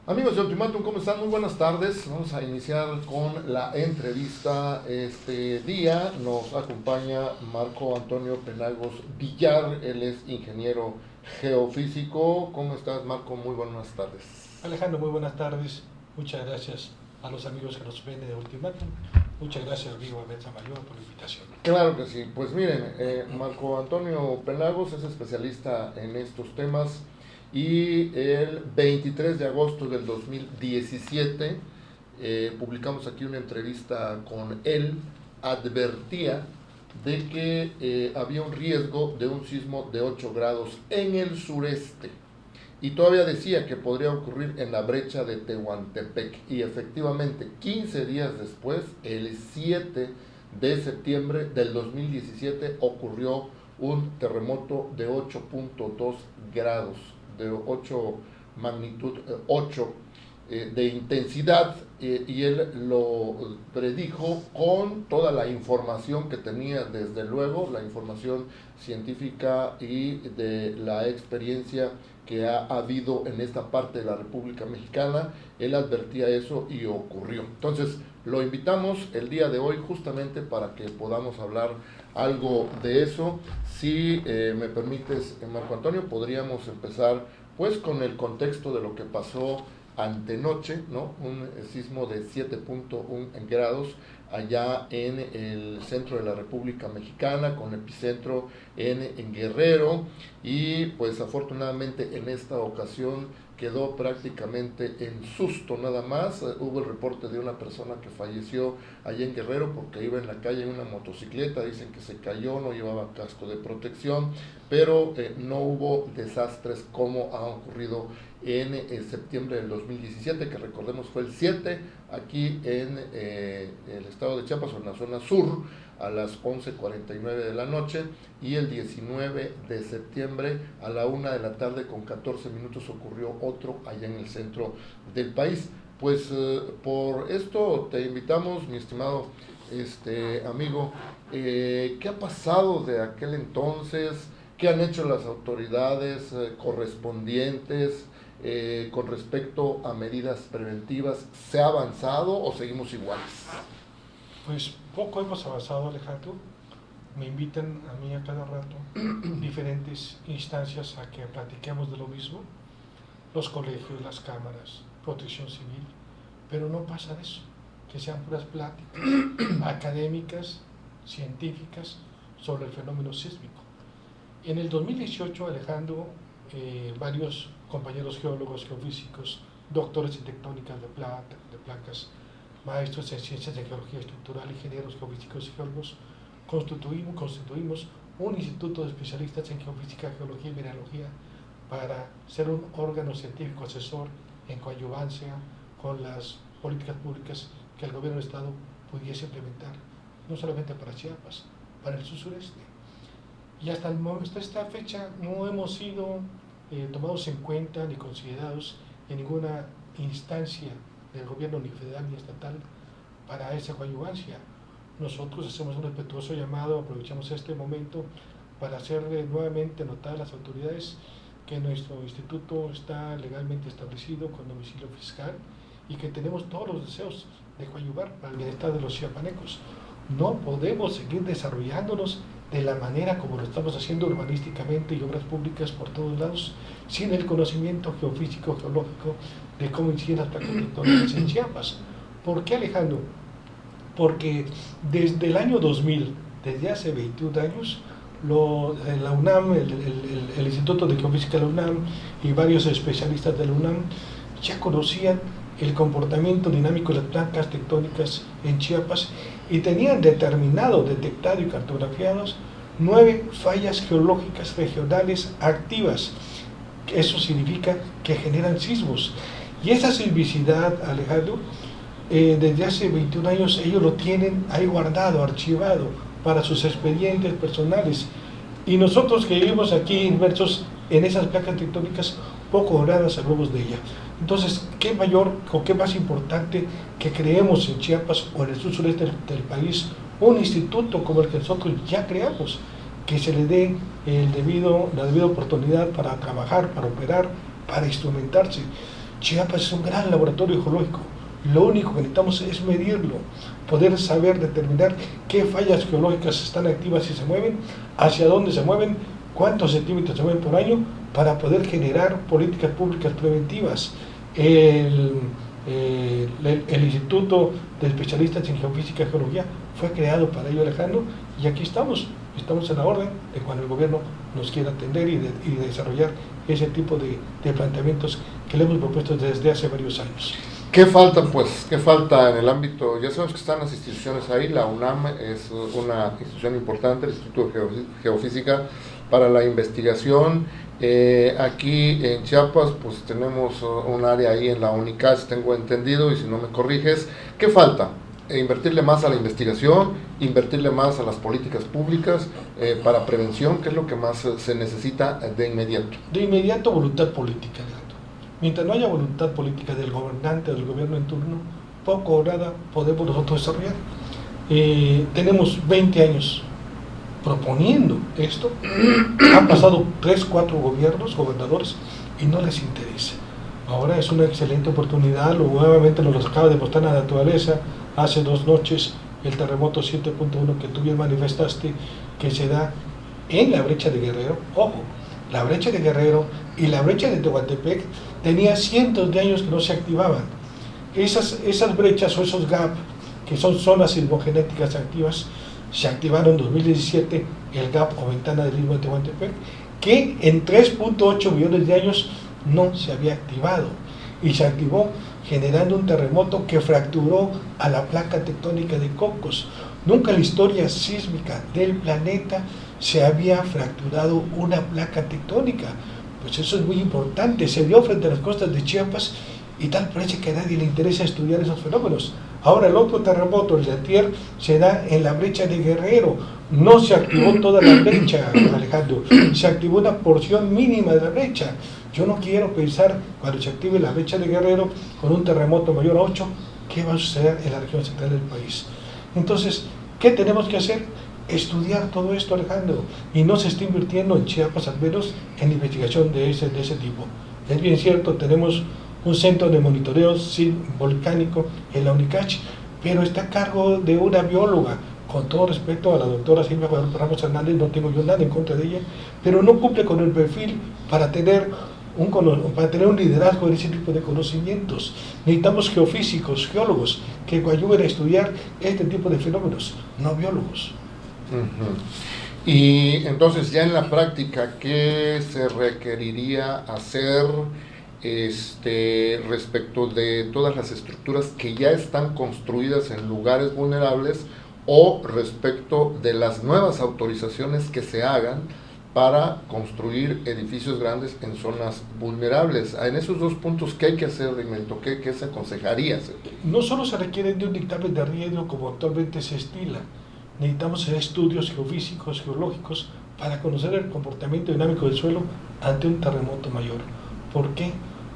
Amigos de Ultimátum, ¿cómo están? Muy buenas tardes. Vamos a iniciar con la entrevista. Este día nos acompaña Marco Antonio Penagos Villar. Él es ingeniero geofísico. ¿Cómo estás, Marco? Muy buenas tardes. Alejandro, muy buenas tardes. Muchas gracias a los amigos que nos ven de Ultimátum. Muchas gracias, amigo Abel Mayor, por la invitación. Claro que sí. Pues miren, Marco Antonio Penagos es especialista en estos temas y el 23 de agosto del 2017 publicamos aquí una entrevista con él. Advertía de que había un riesgo de un sismo de 8 grados en el sureste y todavía decía que podría ocurrir en la brecha de Tehuantepec, y efectivamente 15 días después, el 7 de septiembre del 2017, ocurrió un terremoto de 8.2 grados, de 8 magnitud 8 de intensidad, y él lo predijo con toda la información que tenía, desde luego la información científica y de la experiencia que ha habido en esta parte de la República Mexicana. Él advertía eso y ocurrió. Entonces lo invitamos el día de hoy justamente para que podamos hablar algo de eso. Si me permites, Marco Antonio, podríamos empezar pues con el contexto de lo que pasó antenoche, ¿no? Un sismo de 7.1 grados allá en el centro de la República Mexicana, con epicentro en Guerrero, y pues afortunadamente en esta ocasión quedó prácticamente en susto nada más. Hubo el reporte de una persona que falleció allá en Guerrero porque iba en la calle en una motocicleta, dicen que se cayó, no llevaba casco de protección, pero no hubo desastres como ha ocurrido en septiembre del 2017, que recordemos fue el 7, aquí en el estado de Chiapas, o en la zona sur, a las 11:49 de la noche, y el 19 de septiembre a la 1 de la tarde con 14 minutos ocurrió otro allá en el centro del país. Pues por esto te invitamos, mi estimado amigo, ¿qué ha pasado de aquel entonces? ¿Qué han hecho las autoridades correspondientes con respecto a medidas preventivas? ¿Se ha avanzado o seguimos iguales? Pues poco hemos avanzado, Alejandro. Me invitan a mí a cada rato diferentes instancias a que platiquemos de lo mismo, los colegios, las cámaras, protección civil, pero no pasa de eso, que sean puras pláticas académicas, científicas, sobre el fenómeno sísmico. En el 2018, Alejandro, varios compañeros geólogos, geofísicos, doctores en tectónicas de placas, maestros en ciencias de geología estructural, ingenieros geofísicos y geólogos, constituimos un instituto de especialistas en geofísica, geología y mineralogía para ser un órgano científico asesor en coadyuvancia con las políticas públicas que el gobierno del Estado pudiese implementar, no solamente para Chiapas, para el sur sureste. Y hasta esta fecha no hemos sido tomados en cuenta ni considerados en ninguna instancia del gobierno, ni federal ni estatal, para esa coadyuvancia. Nosotros hacemos un respetuoso llamado, aprovechamos este momento para hacerle nuevamente notar a las autoridades que nuestro instituto está legalmente establecido con domicilio fiscal y que tenemos todos los deseos de coadyuvar para el bienestar de los chiapanecos. No podemos seguir desarrollándonos de la manera como lo estamos haciendo urbanísticamente y obras públicas por todos lados, sin el conocimiento geofísico, geológico de cómo inciden las placas tectónicas en Chiapas. ¿Por qué, Alejandro? Porque desde el año 2000, desde hace 21 años, la UNAM, el Instituto de Geofísica de la UNAM y varios especialistas de la UNAM ya conocían el comportamiento dinámico de las placas tectónicas en Chiapas y tenían determinado, detectado y cartografiados 9 fallas geológicas regionales activas. Eso significa que generan sismos. Y esa sismicidad, Alejandro, desde hace 21 años ellos lo tienen ahí guardado, archivado para sus expedientes personales. Y nosotros que vivimos aquí inmersos en esas placas tectónicas, poco o nada sabemos de ella. Entonces, ¿qué mayor o qué más importante que creemos en Chiapas o en el sur sureste del país un instituto como el que nosotros ya creamos, que se le dé la debida oportunidad para trabajar, para operar, para instrumentarse? Chiapas es un gran laboratorio geológico. Lo único que necesitamos es medirlo, poder saber determinar qué fallas geológicas están activas y se mueven, hacia dónde se mueven, cuántos centímetros se mueven por año, para poder generar políticas públicas preventivas. El Instituto de Especialistas en Geofísica y Geología fue creado para ello, Alejandro, y aquí estamos en la orden de cuando el gobierno nos quiera atender y desarrollar ese tipo de planteamientos que le hemos propuesto desde hace varios años. ¿Qué falta, pues? ¿Qué falta en el ámbito? Ya sabemos que están las instituciones ahí, la UNAM es una institución importante, el Instituto de Geofísica para la investigación. Aquí en Chiapas, pues tenemos un área ahí en la UNICACH, tengo entendido, y si no me corriges, ¿qué falta? Invertirle más a la investigación, invertirle más a las políticas públicas para prevención, ¿qué es lo que más se necesita de inmediato? De inmediato, voluntad política. Mientras no haya voluntad política del gobernante o del gobierno en turno, poco o nada podemos nosotros desarrollar. Tenemos 20 años proponiendo esto, han pasado 3, 4 gobernadores, y no les interesa. Ahora es una excelente oportunidad, nuevamente nos lo acaba de mostrar la naturaleza. Hace 2 noches el terremoto 7.1 que tú bien manifestaste, que se da en la brecha de Guerrero. Ojo, la brecha de Guerrero y la brecha de Tehuantepec tenía cientos de años que no se activaban. Esas brechas o esos gaps, que son zonas sismogenéticas activas, se activaron en 2017, el gap o ventana del istmo de Tehuantepec, que en 3.8 millones de años no se había activado, y se activó generando un terremoto que fracturó a la placa tectónica de Cocos. Nunca en la historia sísmica del planeta se había fracturado una placa tectónica. Pues eso es muy importante. Se dio frente a las costas de Chiapas, y tal parece que a nadie le interesa estudiar esos fenómenos. Ahora el otro terremoto, el de antier, se da en la brecha de Guerrero. No se activó toda la brecha, Alejandro, se activó una porción mínima de la brecha. Yo no quiero pensar, cuando se active la brecha de Guerrero con un terremoto mayor a 8, qué va a suceder en la región central del país. Entonces, ¿qué tenemos que hacer? Estudiar todo esto, Alejandro, y no se está invirtiendo en Chiapas, al menos en investigación de ese tipo. Es bien cierto, tenemos un centro de monitoreo volcánico en la UNICACH, pero está a cargo de una bióloga. Con todo respeto a la doctora Silvia Ramos Hernández, no tengo yo nada en contra de ella, pero no cumple con el perfil para tener un liderazgo en ese tipo de conocimientos. Necesitamos geofísicos, geólogos, que ayuden a estudiar este tipo de fenómenos, no biólogos. Y entonces, ya en la práctica, ¿qué se requeriría hacer respecto de todas las estructuras que ya están construidas en lugares vulnerables, o respecto de las nuevas autorizaciones que se hagan para construir edificios grandes en zonas vulnerables? En esos 2 puntos, ¿qué hay que hacer, Rigmento? ¿Qué se aconsejaría hacer? No solo se requiere de un dictamen de riesgo como actualmente se estila, necesitamos estudios geofísicos, geológicos, para conocer el comportamiento dinámico del suelo ante un terremoto mayor. ¿Por qué?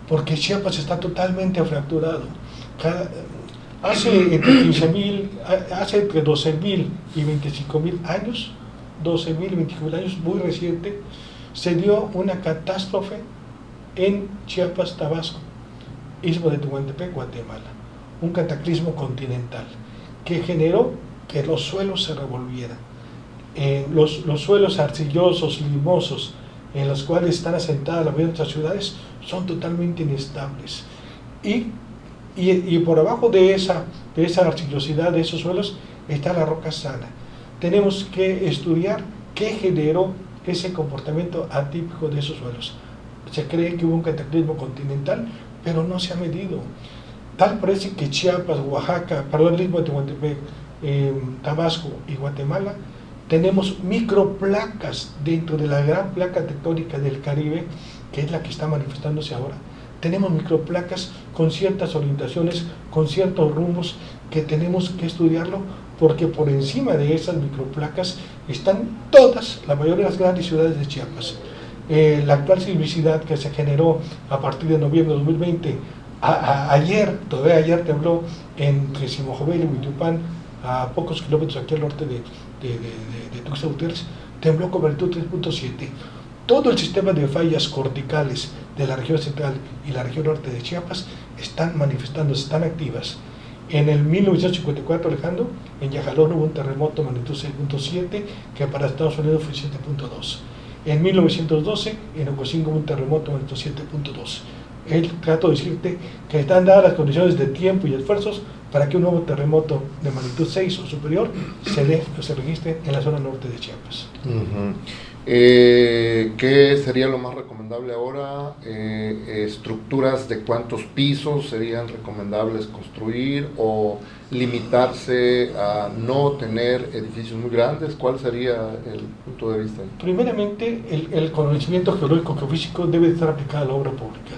Porque Chiapas está totalmente fracturado. Hace entre 12.000 y 25.000 años, 12.000 y 25.000 años, muy reciente, se dio una catástrofe en Chiapas, Tabasco, istmo de Tehuantepec, Guatemala, un cataclismo continental que generó que los suelos se revolvieran. Los suelos arcillosos, limosos, en los cuales están asentadas la mayoría de nuestras ciudades, son totalmente inestables. Y por abajo de esa arcillosidad de esos suelos está la roca sana. Tenemos que estudiar qué generó ese comportamiento atípico de esos suelos. Se cree que hubo un cataclismo continental, pero no se ha medido. Tal parece que Chiapas, Oaxaca, el istmo de Tehuantepec, Tabasco y Guatemala, tenemos microplacas dentro de la gran placa tectónica del Caribe, que es la que está manifestándose ahora. Tenemos microplacas con ciertas orientaciones, con ciertos rumbos, que tenemos que estudiarlo, porque por encima de esas microplacas están la mayoría de las grandes ciudades de Chiapas. La actual sismicidad que se generó a partir de noviembre de 2020, todavía ayer tembló entre Simojovel y Huitupán, a pocos kilómetros aquí al norte de Tuxtla Gutiérrez, tembló con magnitud 3.7. todo el sistema de fallas corticales de la región central y la región norte de Chiapas están manifestándose, están activas. En el 1954, Alejandro, en Yajalón hubo un terremoto de magnitud 6.7, que para Estados Unidos fue 7.2. En 1912, en Ocosingo hubo un terremoto de magnitud 7.2. Trato de decirte que están dadas las condiciones de tiempo y esfuerzos para que un nuevo terremoto de magnitud 6 o superior se registre en la zona norte de Chiapas. ¿Qué sería lo más recomendable ahora? ¿Estructuras de cuántos pisos serían recomendables construir o limitarse a no tener edificios muy grandes? ¿Cuál sería el punto de vista? Primeramente, el conocimiento geológico geofísico debe estar aplicado a la obra pública.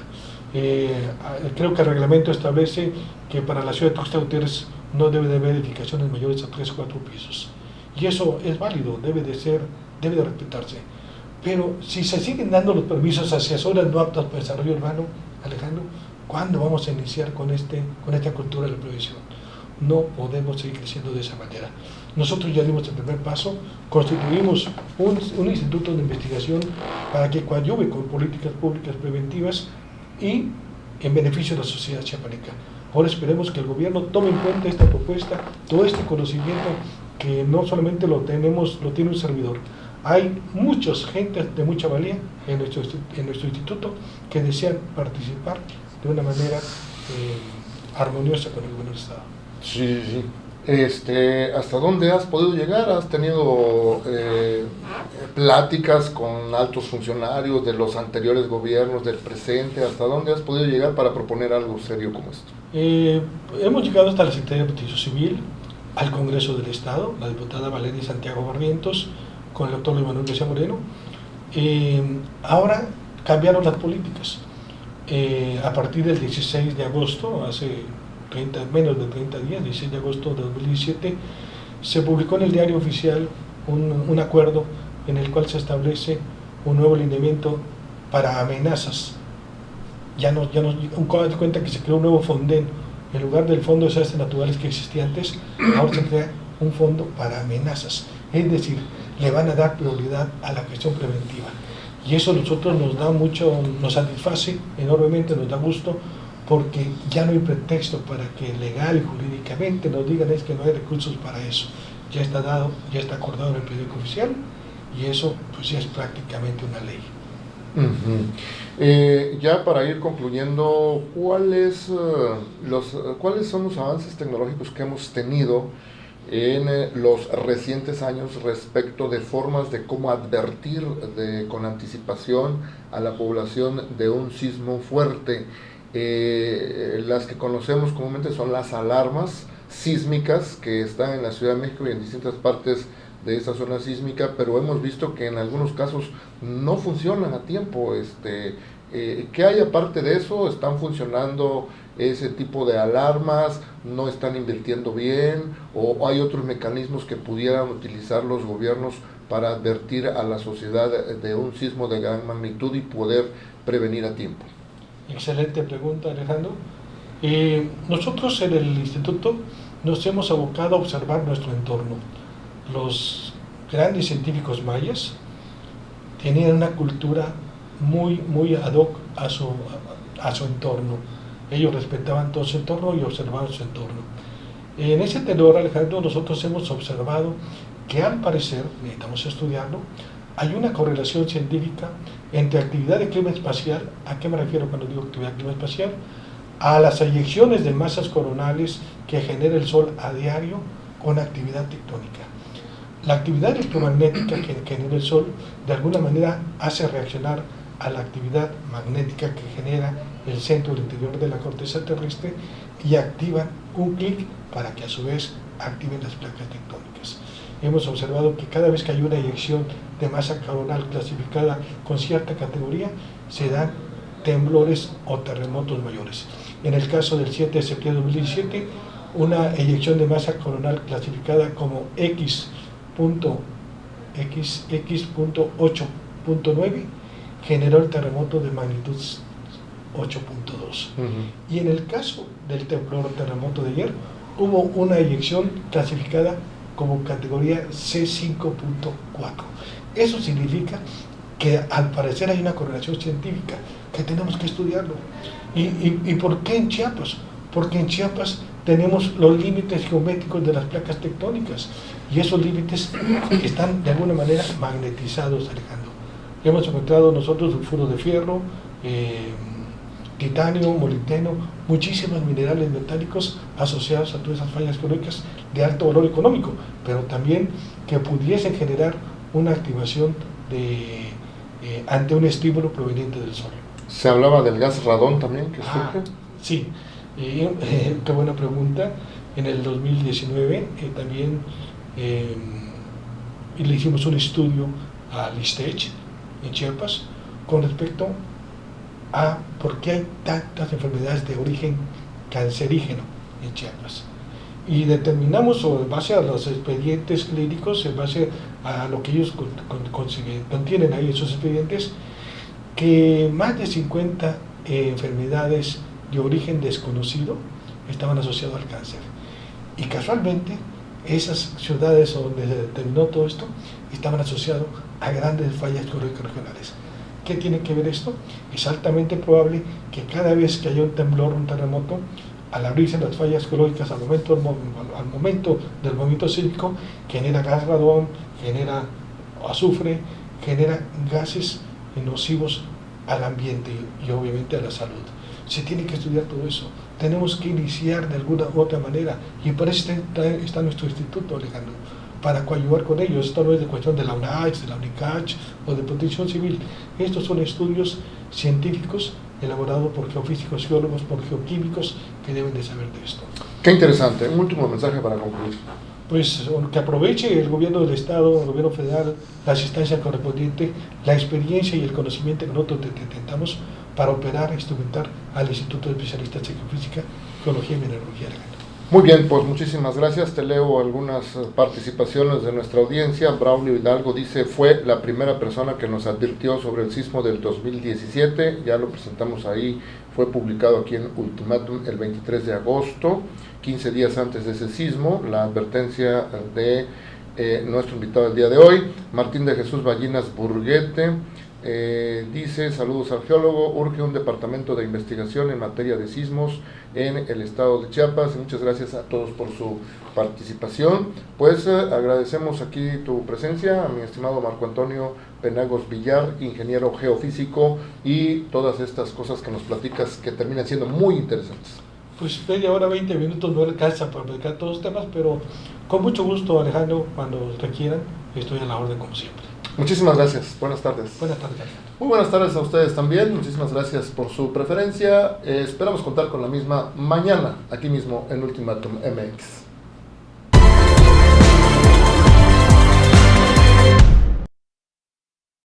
Creo que el reglamento establece que para la ciudad de Tuxtla Gutiérrez no debe de haber edificaciones mayores a 3 o 4 pisos. Y eso es válido, debe de respetarse. Pero si se siguen dando los permisos hacia zonas no aptas para el desarrollo urbano, Alejandro, ¿cuándo vamos a iniciar con esta cultura de la prevención? No podemos seguir creciendo de esa manera. Nosotros ya dimos el primer paso, constituimos un instituto de investigación para que coadyuve con políticas públicas preventivas y en beneficio de la sociedad chiapaneca. Ahora esperemos que el gobierno tome en cuenta esta propuesta, todo este conocimiento que no solamente lo tiene un servidor. Hay muchas gentes de mucha valía en nuestro instituto que desean participar de una manera armoniosa con el gobierno del Estado. Sí, sí. ¿Hasta dónde has podido llegar? ¿Has tenido pláticas con altos funcionarios de los anteriores gobiernos, del presente? ¿Hasta dónde has podido llegar para proponer algo serio como esto? Hemos llegado hasta la Secretaría de Protección Civil, al Congreso del Estado, la diputada Valeria Santiago Barrientos, con el doctor Luis Manuel García Moreno. Ahora cambiaron las políticas. A partir del 16 de agosto, hace menos de 30 días, 16 de agosto de 2017, se publicó en el Diario Oficial un acuerdo en el cual se establece un nuevo lineamiento para amenazas. Un cuenta que se creó un nuevo Fonden. En lugar del Fondo de Desastres Naturales que existía antes, ahora se crea un fondo para amenazas. Es decir, le van a dar prioridad a la cuestión preventiva. Y eso a nosotros nos satisface enormemente, nos da gusto, porque ya no hay pretexto para que legal y jurídicamente nos digan es que no hay recursos para eso. Ya está dado, ya está acordado en el periódico oficial, y eso pues ya es prácticamente una ley. Ya para ir concluyendo, ¿cuáles son los avances tecnológicos que hemos tenido en los recientes años respecto de formas de cómo advertir con anticipación a la población de un sismo fuerte? Las que conocemos comúnmente son las alarmas sísmicas que están en la Ciudad de México y en distintas partes de esa zona sísmica, pero hemos visto que en algunos casos no funcionan a tiempo. ¿Qué hay aparte de eso? ¿Están funcionando ese tipo de alarmas? ¿No están invirtiendo bien? ¿O hay otros mecanismos que pudieran utilizar los gobiernos para advertir a la sociedad de un sismo de gran magnitud y poder prevenir a tiempo? Excelente pregunta, Alejandro. Nosotros en el instituto nos hemos abocado a observar nuestro entorno. Los grandes científicos mayas tenían una cultura muy ad hoc a su entorno. Ellos respetaban todo su entorno y observaban su entorno. En ese tenor, Alejandro, nosotros hemos observado que al parecer, necesitamos estudiarlo, hay una correlación científica entre actividad de clima espacial. ¿A qué me refiero cuando digo actividad de clima espacial? A las eyecciones de masas coronales que genera el Sol a diario con actividad tectónica. La actividad electromagnética que genera el Sol de alguna manera hace reaccionar a la actividad magnética que genera el centro del interior de la corteza terrestre y activan un clic para que a su vez activen las placas tectónicas. Hemos observado que cada vez que hay una eyección de masa coronal clasificada con cierta categoría, se dan temblores o terremotos mayores. En el caso del 7 de septiembre de 2017, una eyección de masa coronal clasificada como X.8.9 generó el terremoto de magnitud 8.2. Y en el caso del temblor o terremoto de ayer, hubo una eyección clasificada como categoría C5.4. Eso significa que al parecer hay una correlación científica que tenemos que estudiarlo. ¿Y por qué en Chiapas? Porque en Chiapas tenemos los límites geométricos de las placas tectónicas y esos límites están de alguna manera magnetizados, Alejandro. Hemos encontrado nosotros sulfuro de fierro, titanio, molibdeno, muchísimos minerales metálicos asociados a todas esas fallas geológicas de alto valor económico, pero también que pudiesen generar una activación ante un estímulo proveniente del Sol. Se hablaba del gas radón también que surge. Sí, qué buena pregunta. En el 2019 también le hicimos un estudio al ISTECH en Chiapas con respecto a por qué hay tantas enfermedades de origen cancerígeno en Chiapas. Y determinamos, en base a los expedientes clínicos, en base a lo que ellos contienen ahí en sus expedientes, que más de 50 enfermedades de origen desconocido estaban asociadas al cáncer. Y casualmente, esas ciudades donde se determinó todo esto estaban asociadas a grandes fallas geológicas regionales. ¿Qué tiene que ver esto? Es altamente probable que cada vez que haya un temblor, un terremoto, al abrirse las fallas geológicas al momento del movimiento sísmico, genera gas radón, genera azufre, genera gases nocivos al ambiente y obviamente a la salud. Se tiene que estudiar todo eso. Tenemos que iniciar de alguna u otra manera y para eso está nuestro instituto, Alejandro, para coadyuvar con ellos. Esto no es de cuestión de la UNACH, de la UNICACH o de Protección Civil. Estos son estudios científicos elaborados por geofísicos, geólogos, por geoquímicos que deben de saber de esto. Qué interesante. Un último mensaje para concluir. Pues que aproveche el gobierno del Estado, el gobierno federal, las instancias correspondientes, la experiencia y el conocimiento que nosotros detentamos para operar e instrumentar al Instituto de Especialistas en Geofísica, Geología y Mineralogía. Muy bien, pues muchísimas gracias. Te leo algunas participaciones de nuestra audiencia. Braulio Hidalgo dice, fue la primera persona que nos advirtió sobre el sismo del 2017, ya lo presentamos ahí, fue publicado aquí en Ultimátum el 23 de agosto, 15 días antes de ese sismo, la advertencia de nuestro invitado del día de hoy, Martín de Jesús Ballinas Burguete. Dice, saludos al geólogo, urge un departamento de investigación en materia de sismos en el estado de Chiapas. Muchas gracias a todos por su participación. Pues agradecemos aquí tu presencia, a mi estimado Marco Antonio Penagos Villar, ingeniero geofísico, y todas estas cosas que nos platicas que terminan siendo muy interesantes. Pues media hora, 20 minutos no alcanza para platicar todos los temas, pero con mucho gusto, Alejandro, cuando requieran, estoy a la orden como siempre. Muchísimas gracias, buenas tardes. Buenas tardes, Alejandro. Muy buenas tardes a ustedes también, muchísimas gracias por su preferencia. Esperamos contar con la misma mañana, aquí mismo en Ultimátum MX.